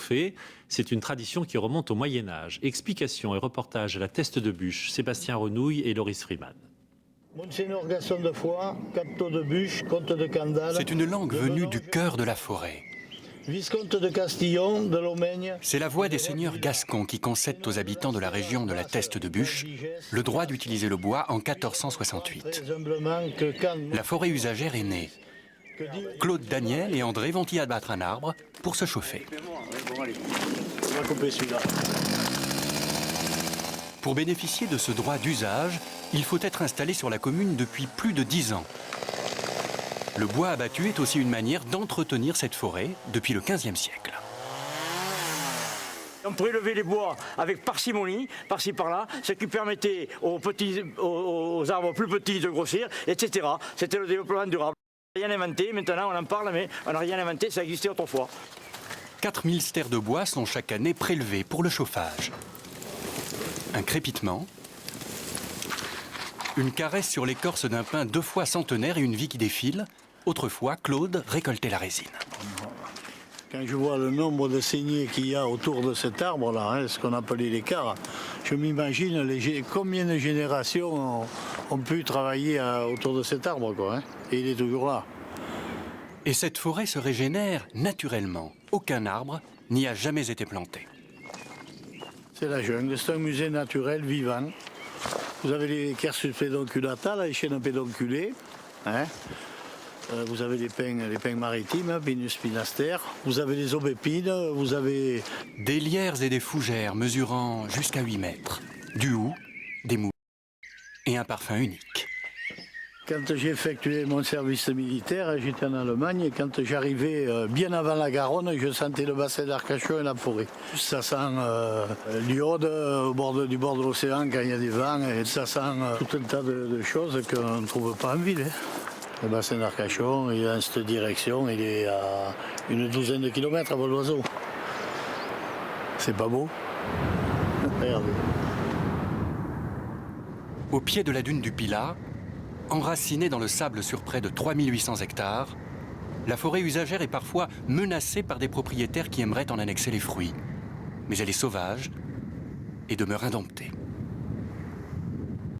chauffer. C'est une tradition qui remonte au Moyen-Âge. Explications et reportages à la Teste de Bûche, Sébastien Renouille et Loris Freeman. Monseigneur Gaston de Foix, capitaux de Bûche, comte de Candale. C'est une langue venue du cœur de la forêt. Viscomte de Castillon, de Lomaigne. C'est la voix des seigneurs gascons qui concèdent aux habitants de la région de la Teste de Bûche le droit d'utiliser le bois en 1468. La forêt usagère est née. Claude Daniel et André vont y abattre un arbre pour se chauffer. On va couper celui-là. Pour bénéficier de ce droit d'usage, il faut être installé sur la commune depuis plus de 10 ans. Le bois abattu est aussi une manière d'entretenir cette forêt depuis le XVe siècle. On prélevait les bois avec parcimonie, par-ci par-là, ce qui permettait aux arbres plus petits de grossir, etc. C'était le développement durable. On n'a rien inventé, maintenant on en parle, mais on n'a rien inventé, ça existait autrefois. 4000 stères de bois sont chaque année prélevés pour le chauffage. Un crépitement, une caresse sur l'écorce d'un pin 2 fois centenaire et une vie qui défile. Autrefois, Claude récoltait la résine. Quand je vois le nombre de saignées qu'il y a autour de cet arbre-là, ce qu'on appelait l'écart, je m'imagine combien de générations ont pu travailler autour de cet arbre, quoi, et il est toujours là. Et cette forêt se régénère naturellement. Aucun arbre n'y a jamais été planté. C'est la jungle, c'est un musée naturel vivant. Vous avez les Quercus pedunculata, les chênes pédonculés. Vous avez les pins maritimes, Pinus pinaster. Vous avez les aubépines, vous avez... Des lierres et des fougères mesurant jusqu'à 8 mètres. Du houx, des mous et un parfum unique. Quand j'ai effectué mon service militaire, j'étais en Allemagne, et quand j'arrivais bien avant la Garonne, je sentais le bassin d'Arcachon et la forêt. Ça sent l'iode du bord de l'océan quand il y a des vents, et ça sent tout un tas de choses qu'on ne trouve pas en ville. Le bassin d'Arcachon, il est dans cette direction, il est à une douzaine de kilomètres à vol d'oiseau. C'est pas beau? Regardez. Au pied de la dune du Pilat, enracinée dans le sable sur près de 3800 hectares, la forêt usagère est parfois menacée par des propriétaires qui aimeraient en annexer les fruits. Mais elle est sauvage et demeure indomptée.